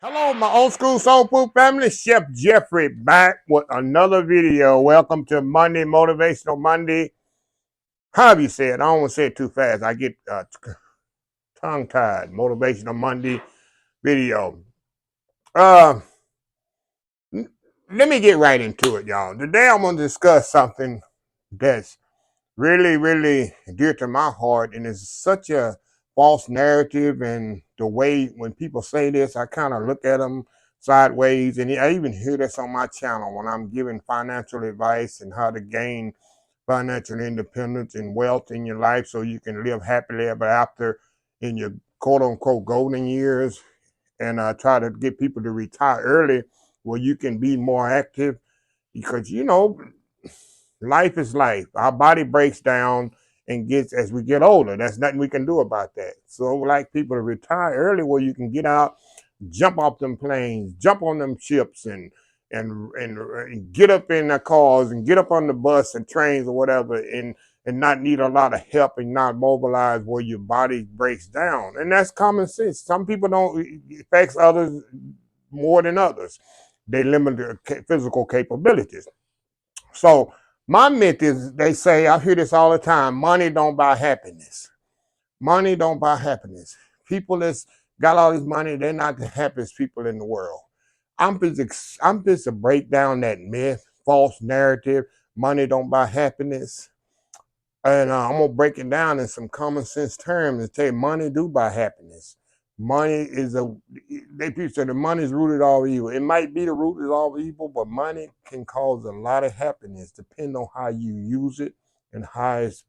Hello, my old school soul food family. Chef Jeffrey back with another video. Welcome to Monday, Motivational Monday. However you say it, I don't want to say it too fast. I get tongue tied. Motivational Monday video. Uh, Let me get right into it, y'all. Today I'm going to discuss something that's really dear to my heart, and it's such a false narrative. And the way when people say this, I kind of look at them sideways, and I even hear this on my channel when I'm giving financial advice and how to gain financial independence and wealth in your life so you can live happily ever after in your quote unquote golden years. And I try to get people to retire early where you can be more active, because life is life. Our body breaks down and gets as we get older. There's nothing we can do about that. So I like people to retire early where you can get out, jump off them planes, jump on them ships, and get up in the cars and get up on the bus and trains or whatever, and not need a lot of help and not mobilize where your body breaks down. And that's common sense. Some people don't, it affects others more than others. They limit their physical capabilities. So my myth is, they say, I hear this all the time, money don't buy happiness. Money don't buy happiness. People that's got all this money, they're not the happiest people in the world. I'm just to break down that myth, false narrative, money don't buy happiness. And I'm gonna break it down in some common sense terms and say money do buy happiness. Money is a they people say the money is rooted all evil. It might be the root is all evil, but money can cause a lot of happiness depending on how you use it and how it's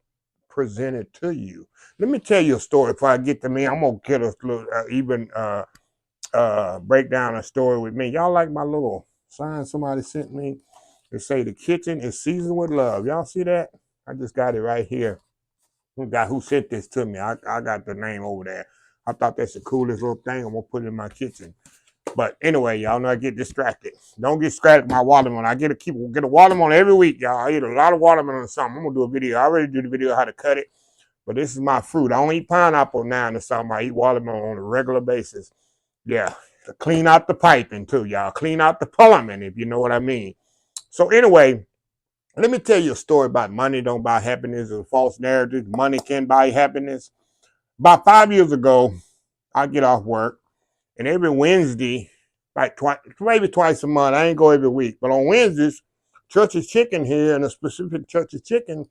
presented to you. Let me tell you a story before I get to me. I'm gonna get a little even break down a story with me. Y'all like my little sign somebody sent me? They say the kitchen is seasoned with love. Y'all see that? I just got it right here. The guy who sent this to me, I got the name over there. I thought that's the coolest little thing. I'm gonna put it in my kitchen. But anyway, y'all know I get distracted. Don't get distracted by watermelon. I get a watermelon every week, y'all. I eat a lot of watermelon or something. I'm gonna do a video. I already did the video how to cut it, but this is my fruit. I don't eat pineapple now or something. I eat watermelon on a regular basis. Yeah. To clean out the piping too, y'all. Clean out the plumbing, if you know what I mean. So anyway, let me tell you a story about money don't buy happiness. It's a false narrative. Money can buy happiness. About 5 years ago, I get off work, and every Wednesday, like maybe twice a month, I ain't go every week, but on Wednesdays, Church's Chicken here, and a specific Church's Chicken,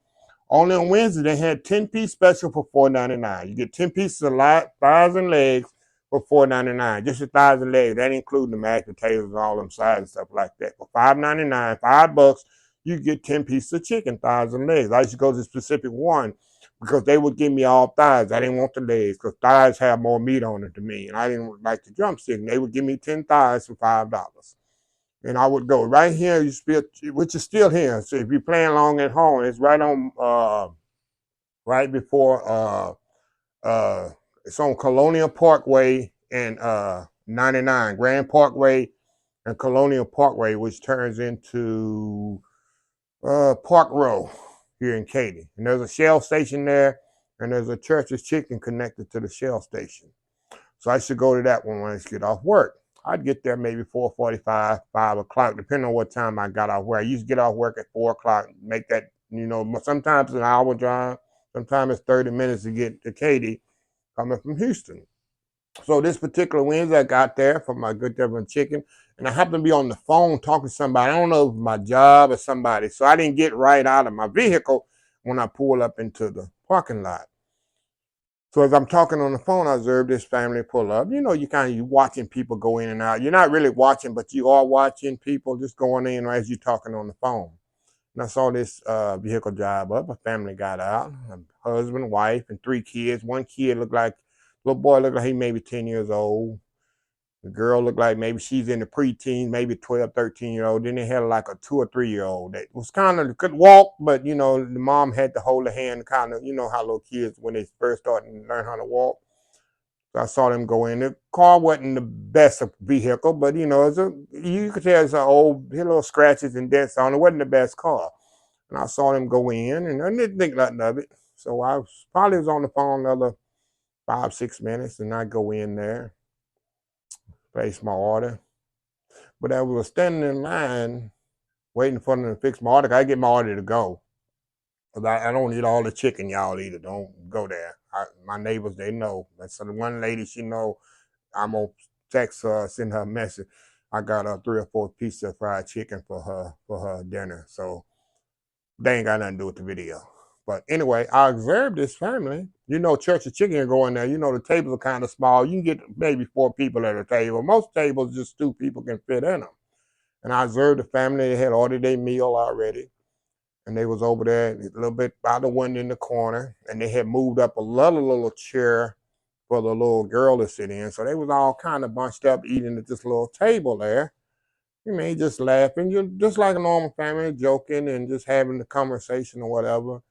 only on Wednesday they had 10-piece special for $4.99. You get 10 pieces of thighs and legs for $4.99. Just the thighs and legs. That includes the mashed potatoes and all them sides and stuff like that. For $5.99, $5, you get 10 pieces of chicken, thighs and legs. I used to go to the specific one because they would give me all thighs. I didn't want the legs because thighs have more meat on it to me, and I didn't like the drumstick. And they would give me 10 thighs for $5. And I would go right here, which is still here. So if you're playing along at home, it's right on, right before, it's on Colonial Parkway and 99, Grand Parkway and Colonial Parkway, which turns into Park Row here in Katy. And there's a Shell station there, and there's a Church's Chicken connected to the Shell station. So I should go to that one when I get off work. I'd get there maybe 4:45, 5 o'clock, depending on what time I got off work. I used to get off work at 4 o'clock, make that, sometimes an hour drive, sometimes it's 30 minutes to get to Katy coming from Houston. So this particular Wednesday, I got there for my good Devon chicken, and I happened to be on the phone talking to somebody. I don't know if it was my job or somebody, so I didn't get right out of my vehicle when I pulled up into the parking lot. So as I'm talking on the phone, I observed this family pull up. You watching people go in and out. You're not really watching, but you are watching people just going in as you're talking on the phone. And I saw this vehicle drive up. A family got out, a husband, wife, and 3 kids. One kid little boy looked like he maybe 10 years old. The girl looked like maybe she's in the preteen, maybe 12, 13-year-old. Then they had like a 2 or 3-year-old that was kind of could walk, but the mom had to hold her hand, kind of, how little kids when they first start to learn how to walk. So I saw them go in. The car wasn't the best vehicle, but you could tell it's an old, little scratches and dents on it. It wasn't the best car. And I saw them go in, and I didn't think nothing of it. So I probably was on the phone another 5, 6 minutes, and I go in there. placed my order. But I was standing in line waiting for them to fix my order. I get my order to go. Cause I don't eat all the chicken, y'all either. Don't go there. My neighbors, they know. That's the one lady, she know I'm gonna text her, send her a message. I got 3 or 4 pieces of fried chicken for her dinner. So they ain't got nothing to do with the video. But anyway, I observed this family. You know, Church of Chicken go in there. You know, the tables are kind of small. You can get maybe 4 people at a table. Most tables, just 2 people can fit in them. And I observed the family. They had ordered their meal already. And they was over there a little bit by the window in the corner. And they had moved up a little chair for the little girl to sit in. So they was all kind of bunched up eating at this little table there. You know, just laughing, you just like a normal family, joking and just having the conversation or whatever.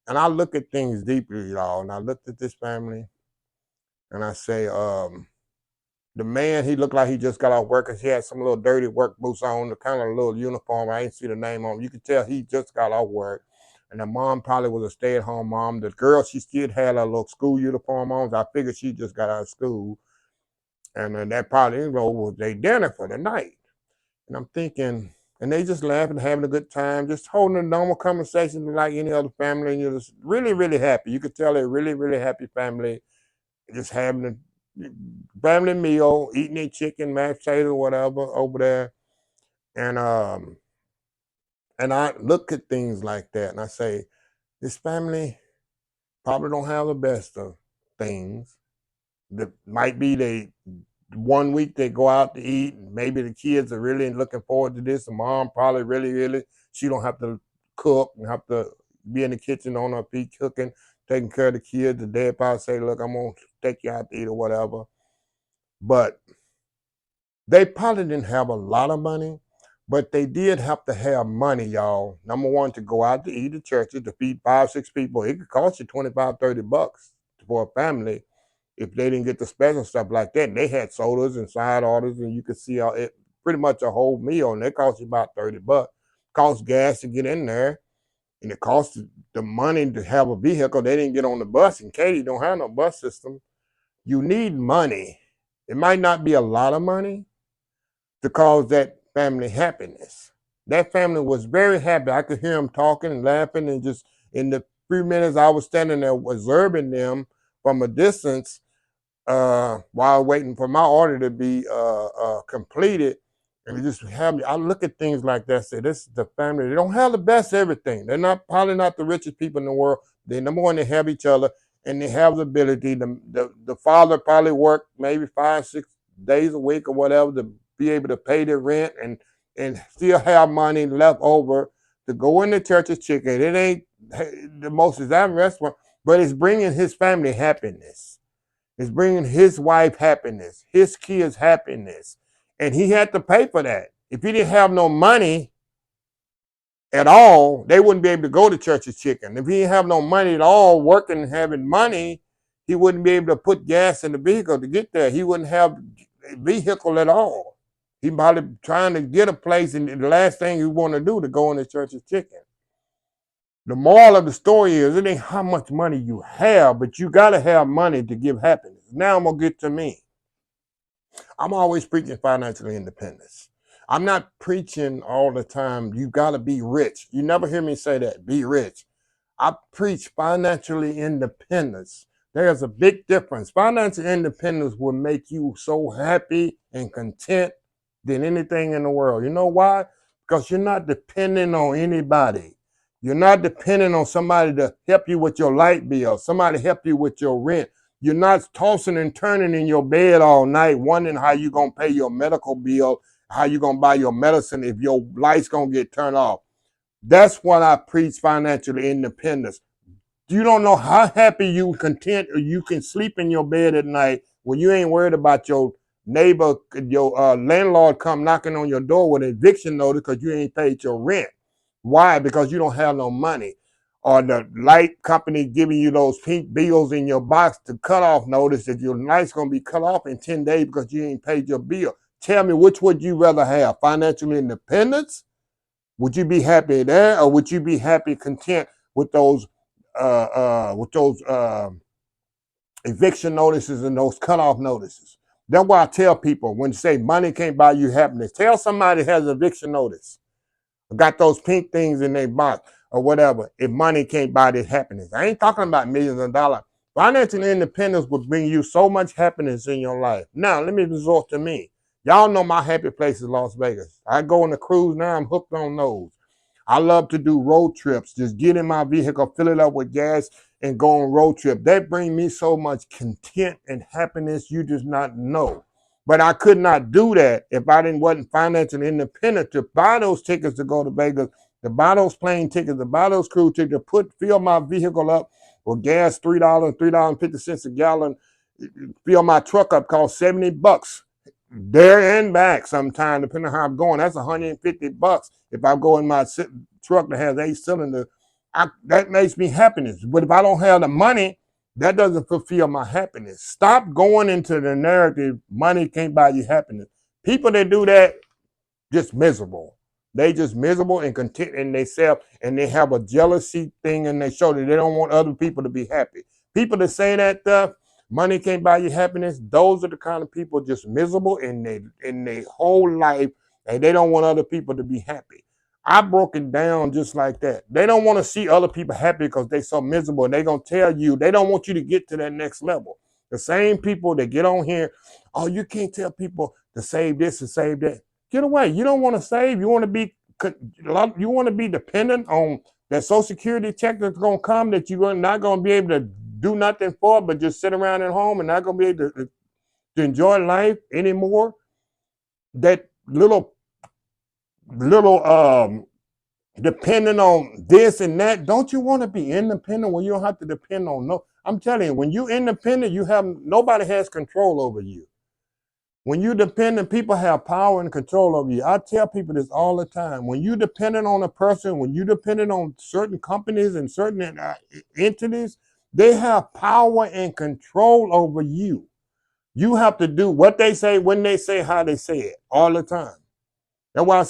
And I look at things deeply, y'all. And I looked at this family and I say, the man, he looked like he just got off work because he had some little dirty work boots on, the kind of little uniform. I ain't see the name on him. You could tell he just got off work. And the mom probably was a stay-at-home mom. The girl, she still had a little school uniform on. So I figured she just got out of school. And then that probably was their dinner for the night. And I'm thinking, and they just laughing, having a good time, just holding a normal conversation like any other family. And you're just really, really happy. You could tell they're really, really happy family, just having a family meal, eating their chicken, mashed potato, whatever, over there. And I look at things like that and I say, this family probably don't have the best of things. That might be they 1 week they go out to eat, and maybe the kids are really looking forward to this. The mom probably really, she don't have to cook and have to be in the kitchen on her feet cooking, taking care of the kids. The dad probably say, look, I'm gonna take you out to eat or whatever. But they probably didn't have a lot of money, but they did have to have money, y'all. Number one, to go out to eat at churches, to feed 5, 6 people. It could cost you $25, $30 for a family if they didn't get the special stuff like that. They had sodas and side orders, and you could see it pretty much a whole meal, and they cost you about $30. Cost gas to get in there, and it cost the money to have a vehicle. They didn't get on the bus, and KATY don't have no bus system. You need money. It might not be a lot of money to cause that family happiness. That family was very happy. I could hear them talking and laughing, and just in the few minutes I was standing there observing them from a distance, while waiting for my order to be completed. And it just have me. I look at things like that. Say, this is the family. They don't have the best everything. They're not probably not the richest people in the world. They number one, they have each other, and they have the ability. The father probably worked maybe 5, 6 days a week or whatever to be able to pay the rent and still have money left over to go into Church's Chicken. It ain't the most exotic restaurant, but it's bringing his family happiness. It's bringing his wife happiness, his kids happiness. And he had to pay for that. If he didn't have no money at all, they wouldn't be able to go to Church's Chicken. If he didn't have no money at all, working and having money, he wouldn't be able to put gas in the vehicle to get there. He wouldn't have a vehicle at all. He probably trying to get a place, and the last thing he want to do to go into Church's Chicken. The moral of the story is, it ain't how much money you have, but you got to have money to give happiness. Now I'm going to get to me. I'm always preaching financial independence. I'm not preaching all the time, you got to be rich. You never hear me say that, be rich. I preach financially independence. There's a big difference. Financial independence will make you so happy and content than anything in the world. You know why? Because you're not depending on anybody. You're not depending on somebody to help you with your light bill, somebody to help you with your rent. You're not tossing and turning in your bed all night wondering how you're going to pay your medical bill, how you're going to buy your medicine if your light's going to get turned off. That's what I preach, financial independence. You don't know how happy you content or you can sleep in your bed at night when you ain't worried about your neighbor, your landlord come knocking on your door with an eviction notice because you ain't paid your rent. Why? Because you don't have no money. Or the light company giving you those pink bills in your box to cut off notice that your light's going to be cut off in 10 days because you ain't paid your bill. Tell me, which would you rather have? Financial independence? Would you be happy there, or would you be happy, content with those eviction notices and those cutoff notices? That's why I tell people when you say money can't buy you happiness, tell somebody has eviction notice, got those pink things in their box or whatever. If money can't buy this happiness, I ain't talking about millions of dollars. Financial independence will bring you so much happiness in your life. Now, let me resort to me. Y'all know my happy place is Las Vegas. I go on a cruise now, I'm hooked on those. I love to do road trips, just get in my vehicle, fill it up with gas, and go on road trip. That brings me so much content and happiness you just not know. But I could not do that if I wasn't financially independent to buy those tickets to go to Vegas, to buy those plane tickets, to buy those cruise tickets, to fill my vehicle up with gas, $3.50 a gallon, fill my truck up, cost $70 there and back sometime, depending on how I'm going. That's $150 if I go in my truck that has 8 cylinders. That makes me happiness. But if I don't have the money, that doesn't fulfill my happiness. Stop going into the narrative, money can't buy you happiness. People that do that, just miserable. They just miserable and content in themselves, and they have a jealousy thing in their shoulder. They don't want other people to be happy. People that say that stuff, money can't buy you happiness, those are the kind of people just miserable in their whole life, and they don't want other people to be happy. I broke it down just like that. They don't want to see other people happy because they're so miserable, and they're going to tell you, they don't want you to get to that next level. The same people that get on here, oh, you can't tell people to save this and save that. Get away. You don't want to save. You want to be dependent on that Social Security check that's going to come that you're not going to be able to do nothing for, but just sit around at home and not going to be able to enjoy life anymore. That little depending on this and that. Don't you want to be independent when you don't have to depend on no? I'm telling you, when you're independent, nobody has control over you. When you're dependent, people have power and control over you. I tell people this all the time. When you're dependent on a person, when you're dependent on certain companies and certain entities, they have power and control over you. You have to do what they say, when they say, how they say it, all the time. That's why I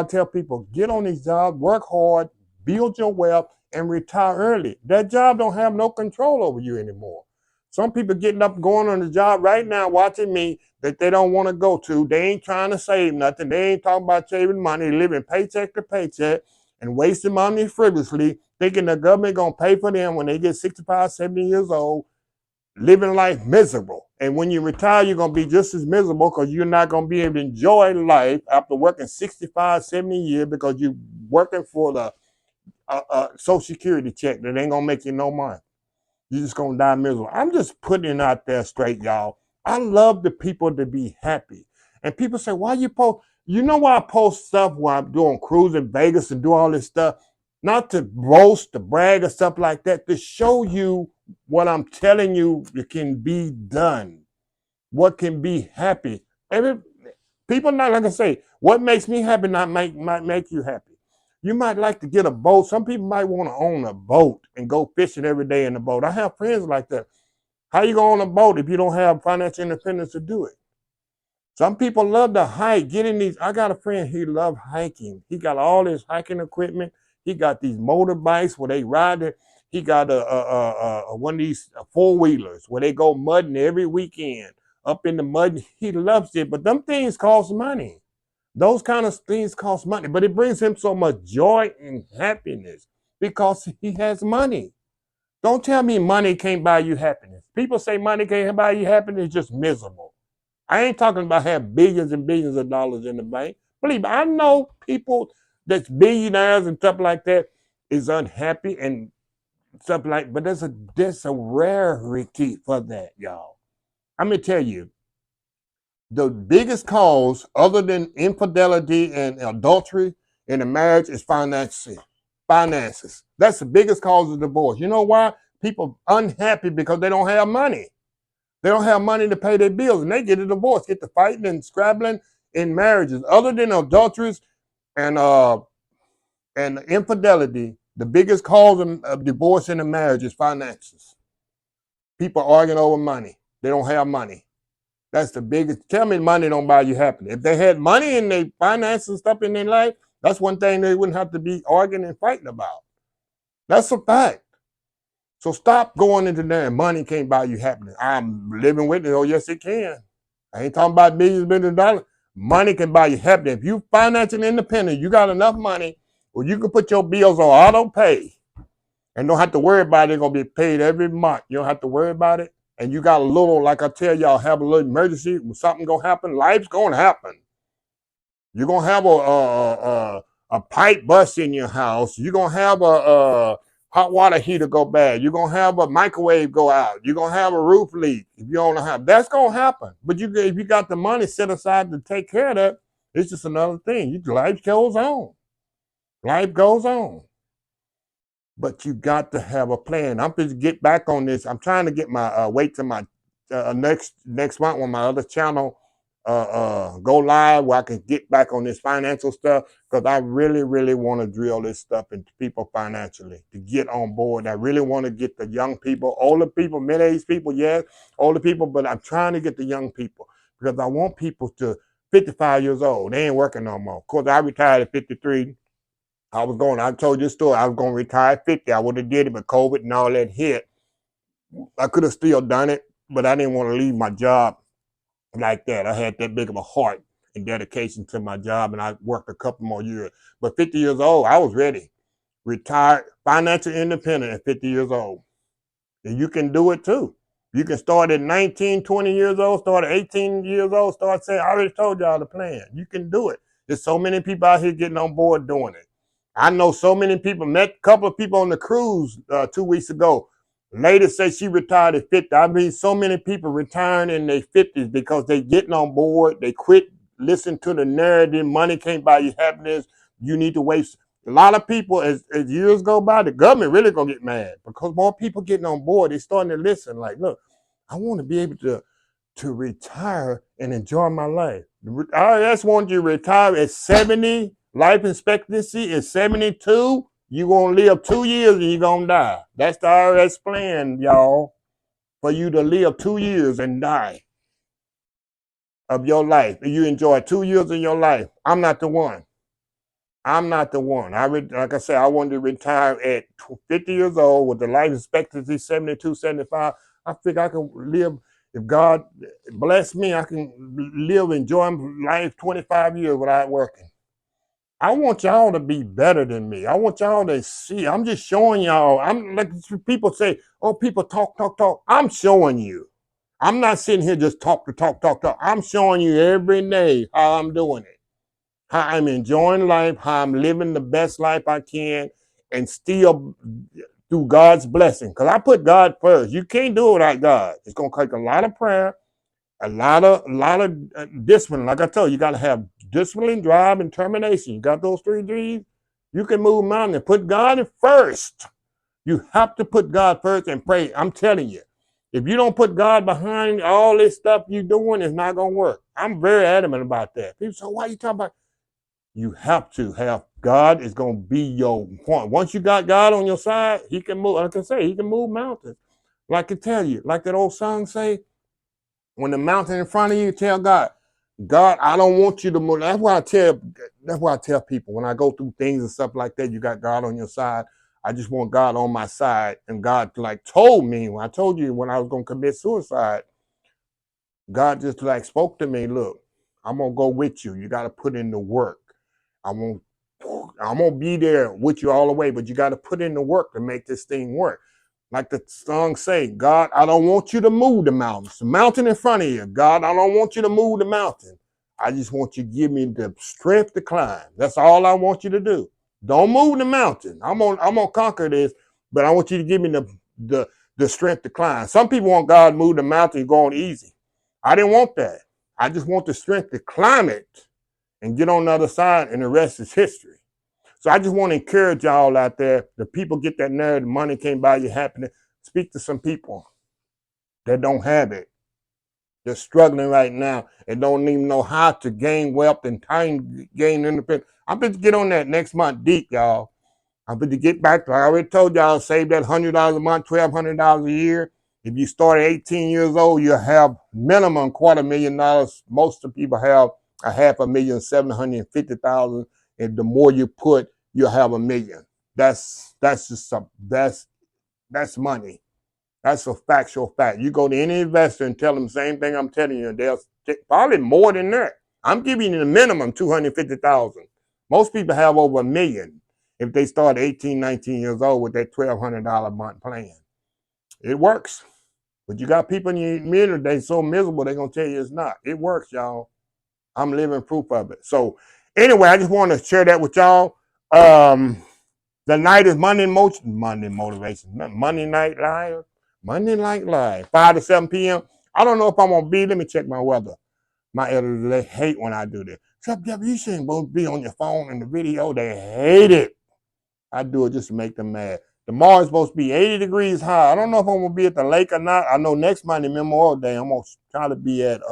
tell people, get on these jobs, work hard, build your wealth, and retire early. That job don't have no control over you anymore. Some people getting up, going on the job right now, watching me, that they don't want to go to. They ain't trying to save nothing. They ain't talking about saving money, living paycheck to paycheck and wasting money frivolously, thinking the government going to pay for them when they get 65, 70 years old, living life miserable. And when you retire, you're going to be just as miserable because you're not going to be able to enjoy life after working 65, 70 years because you're working for the Social Security check that ain't going to make you no money. You're just going to die miserable. I'm just putting it out there straight, y'all. I love the people to be happy. And people say, why you post? You know why I post stuff while I'm doing cruise in Vegas and do all this stuff? Not to boast, to brag or stuff like that, to show you what I'm telling you it can be done. What can be happy. People not like I say, what makes me happy might make you happy. You might like to get a boat. Some people might want to own a boat and go fishing every day in the boat. I have friends like that. How you go on a boat if you don't have financial independence to do it? Some people love to hike, get in these. I got a friend, he loves hiking. He got all this hiking equipment. He got these motorbikes where they ride it. He got one of these four-wheelers where they go mudding every weekend up in the mud. He loves it, but them things cost money. Those kind of things cost money, but it brings him so much joy and happiness because he has money. Don't tell me money can't buy you happiness. People say money can't buy you happiness, it's just miserable. I ain't talking about having billions and billions of dollars in the bank. Believe me, I know people that's billionaires and stuff like that is unhappy and stuff like, but there's a rarity for that, y'all. I'm gonna tell you, the biggest cause other than infidelity and adultery in a marriage is finances. Finances. That's the biggest cause of divorce. You know why? People unhappy because they don't have money. They don't have money to pay their bills, and they get a divorce, get to fighting and scrabbling in marriages. Other than adulteries and infidelity, the biggest cause of divorce in a marriage is finances. People arguing over money. They don't have money. That's the biggest. Tell me money don't buy you happiness. If they had money and they finances and stuff in their life, that's one thing they wouldn't have to be arguing and fighting about. That's a fact. So stop going into there and money can't buy you happiness. I'm living with it. Oh, yes, it can. I ain't talking about billions of dollars. Money can buy you happiness. If you financially independent, you got enough money where you can put your bills on auto pay and don't have to worry about it. They're going to be paid every month. You don't have to worry about it. And you got a little, like I tell y'all, have a little emergency. When something going to happen, life's going to happen. You're going to have a pipe bust in your house. You're going to have a hot water heater go bad. You're going to have a microwave go out. You're going to have a roof leak. If you don't have, that's going to happen. But if you got the money set aside to take care of that, it's just another thing. Life goes on. Life goes on. But you got to have a plan. I'm going to get back on this. I'm trying to get my wait till my next month when my other channel go live where I can get back on this financial stuff, because I really, really want to drill this stuff into people financially to get on board. I really want to get the young people, older people, mid-aged people, yes, older people, but I'm trying to get the young people because I want people to 55 years old. They ain't working no more. Of course, I retired at 53. I told you this story, I was going to retire at 50. I would have did it, but COVID and all that hit. I could have still done it, but I didn't want to leave my job like that. I had that big of a heart and dedication to my job, and I worked a couple more years. But 50 years old, I was ready. Retired, financially independent at 50 years old. And you can do it too. You can start at 19, 20 years old, start at 18 years old, start saying, I already told y'all the plan. You can do it. There's so many people out here getting on board doing it. I know so many people, met a couple of people on the cruise 2 weeks ago. Lady said she retired at 50. I mean, so many people retiring in their 50s because they getting on board. They quit listening to the narrative. Money can't buy you happiness. You need to waste. A lot of people, as years go by, the government really gonna get mad because more people getting on board. They starting to listen. Like, look, I want to be able to retire and enjoy my life. The IRS wants you to retire at 70. Life expectancy is 72. You're going to live 2 years and you're going to die. That's the IRS plan, y'all, for you to live 2 years and die of your life. You enjoy 2 years of your life. I'm not the one. I'm not the one. Like I said, I wanted to retire at 50 years old with the life expectancy 72, 75. I figure I can live, if God bless me, I can live, enjoy life 25 years without working. I want y'all to be better than me. I want y'all to see. I'm just showing y'all. I'm like people say, oh, people talk. I'm showing you. I'm not sitting here just talk. I'm showing you every day how I'm doing it, how I'm enjoying life, how I'm living the best life I can, and still through God's blessing. Because I put God first. You can't do it without God. It's gonna take a lot of prayer, a lot of discipline. Like I told you, you got to have discipline, drive, and determination. You got those 3 Ds. You can move mountains. Put God first. You have to put God first and pray. I'm telling you, if you don't put God behind all this stuff you're doing, it's not gonna work. I'm very adamant about that. People say, "Why are you talking about?" You have to have God is gonna be your point. Once you got God on your side, He can move. Like I say, He can move mountains. Like I tell you, like that old song say, when the mountain in front of you, tell God, God, I don't want you to move. That's why I tell people when I go through things and stuff like that, you got God on your side. I just want God on my side. And God like told me, when I told you when I was gonna commit suicide, God just like spoke to me, look, I'm gonna go with you. You gotta put in the work. I'm gonna be there with you all the way, but you gotta put in the work to make this thing work. Like the song say, God, I don't want you to move the mountains. The mountain in front of you. God, I don't want you to move the mountain. I just want you to give me the strength to climb. That's all I want you to do. Don't move the mountain. I'm gonna conquer this, but I want you to give me the strength to climb. Some people want God to move the mountain going easy. I didn't want that. I just want the strength to climb it and get on the other side, and the rest is history. So I just want to encourage y'all out there, the people get that narrative, money can't buy you happiness. Speak to some people that don't have it. They're struggling right now and don't even know how to gain wealth and gain independence. I'm going to get on that next month deep, y'all. I'm going to get back to, I already told y'all, save that $100 a month, $1,200 a year. If you start at 18 years old, you'll have minimum $250,000. Most of the people have a $500,750,000. And the more you put, you'll have $1 million. That's money. That's a factual fact. You go to any investor and tell them the same thing I'm telling you, they'll probably more than that. I'm giving you the minimum 250,000. Most people have over $1 million if they start 18, 19 years old with that $1,200 a month plan. It works. But you got people in your community that's so miserable, they're going to tell you it's not. It works, y'all. I'm living proof of it. So anyway, I just want to share that with y'all. The night is Monday Motivation. Monday Night Live. Monday Night Live. 5 to 7 p.m. I don't know if I'm going to be. Let me check my weather. My editors, they hate when I do this. You shouldn't both be on your phone in the video. They hate it. I do it just to make them mad. Tomorrow is supposed to be 80 degrees high. I don't know if I'm going to be at the lake or not. I know next Monday, Memorial Day, I'm going to try to be at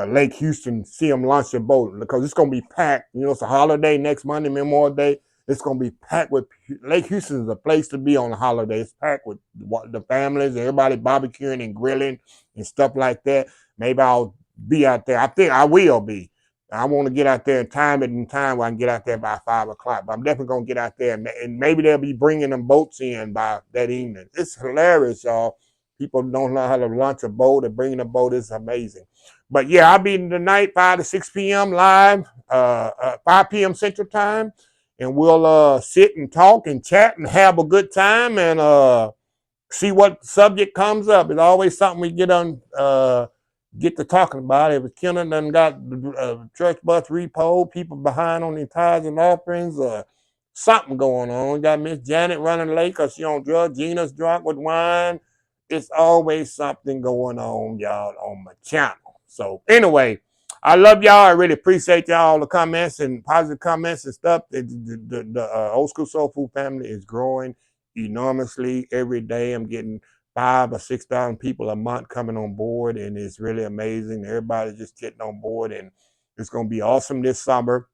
Lake Houston, see them launch their boat because it's going to be packed. You know, it's a holiday next Monday, Memorial Day. It's going to be packed with Lake Houston is a place to be on a holiday. It's packed with the families, everybody barbecuing and grilling and stuff like that. Maybe I'll be out there. I think I will be. I want to get out there and time it in time where I can get out there by 5 o'clock. But I'm definitely going to get out there and maybe they'll be bringing them boats in by that evening. It's hilarious, y'all. People don't know how to launch a boat and bringing a boat is amazing. But yeah, I'll be tonight 5 to 6 p.m. live, 5 p.m. Central Time. And we'll sit and talk and chat and have a good time and see what subject comes up. It's always something we get to talking about. If Kenna done got church bus repo, people behind on their tithes and offerings, something going on. We got Miss Janet running late because she on drugs. Gina's drunk with wine. It's always something going on, y'all, on my channel. So anyway, I love y'all. I really appreciate y'all the comments and positive comments and stuff. The Old School Soul Food family is growing enormously every day. I'm getting 5,000 or 6,000 people a month coming on board, and it's really amazing. Everybody's just getting on board, and it's going to be awesome this summer.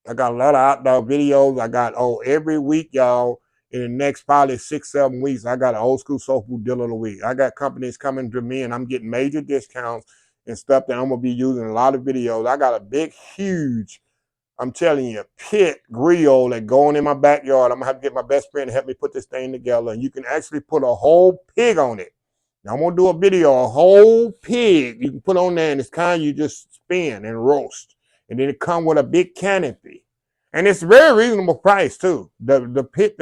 I got a lot of outdoor videos. I got every week, y'all. In the next probably 6-7 weeks, I got an Old School Soul Food deal of the week. I got companies coming to me, and I'm getting major discounts and stuff that I'm gonna be using in a lot of videos. I got a big, huge, I'm telling you, pit grill that going in my backyard. I'm gonna have to get my best friend to help me put this thing together. And you can actually put a whole pig on it. Now I'm gonna do a video, a whole pig you can put on there, and it's kind you just spin and roast. And then it come with a big canopy. And it's very reasonable price too. The pit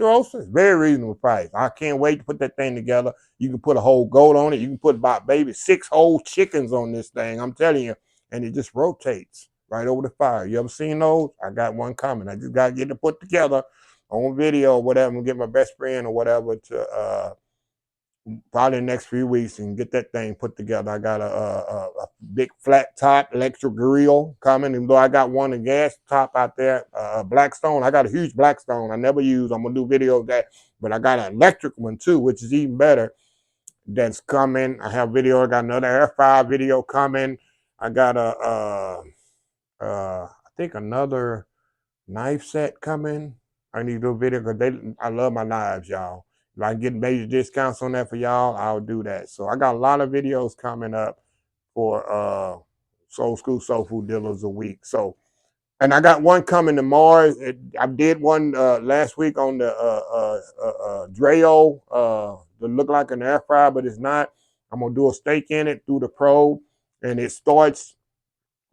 roaster is very reasonable price. I can't wait to put that thing together. You can put a whole goat on it. You can put about maybe 6 whole chickens on this thing. I'm telling you, and it just rotates right over the fire. You ever seen those? I got one coming. I just got to get it put together on video or whatever. I'm gonna get my best friend or whatever to probably the next few weeks and get that thing put together. I got a big flat top electric grill coming, even though I got one in gas top out there, Blackstone. I got a huge Blackstone I never use. I'm gonna do video of that, but I got an electric one too, which is even better. That's coming. I have video. I got another air fryer video coming. I got I think another knife set coming. I need to do a video because I love my knives, y'all. If I can get major discounts on that for y'all, I'll do that. So I got a lot of videos coming up for Soul School Soul Food Dealers a week. So, and I got one coming tomorrow. I did one last week on the Dreo that look like an air fryer, but it's not. I'm gonna do a steak in it through the probe, and it starts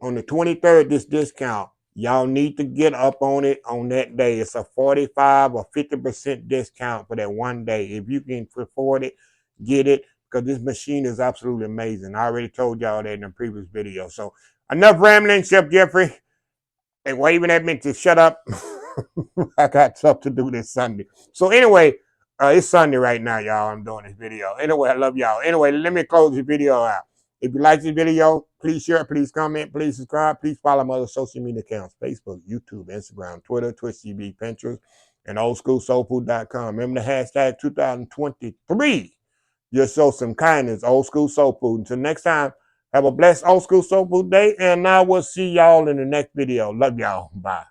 on the 23rd. This discount. Y'all need to get up on it on that day. It's a 45 or 50% discount for that one day. If you can afford it, get it, because this machine is absolutely amazing. I already told y'all that in the previous video. So enough rambling, Chef Jeffrey, and waving at me to shut up. I got stuff to do this Sunday. So anyway, it's Sunday right now, y'all. I'm doing this video. Anyway, I love y'all. Anyway, let me close this video out. If you like this video, please share, please comment, please subscribe, please follow my other social media accounts, Facebook, YouTube, Instagram, Twitter, Twitch TV, Pinterest, and oldschoolsoulfood.com. Remember the hashtag 2023. Just show some kindness, Old School Soul Food. Until next time, have a blessed Old School Soul Food day, and I will see y'all in the next video. Love y'all. Bye.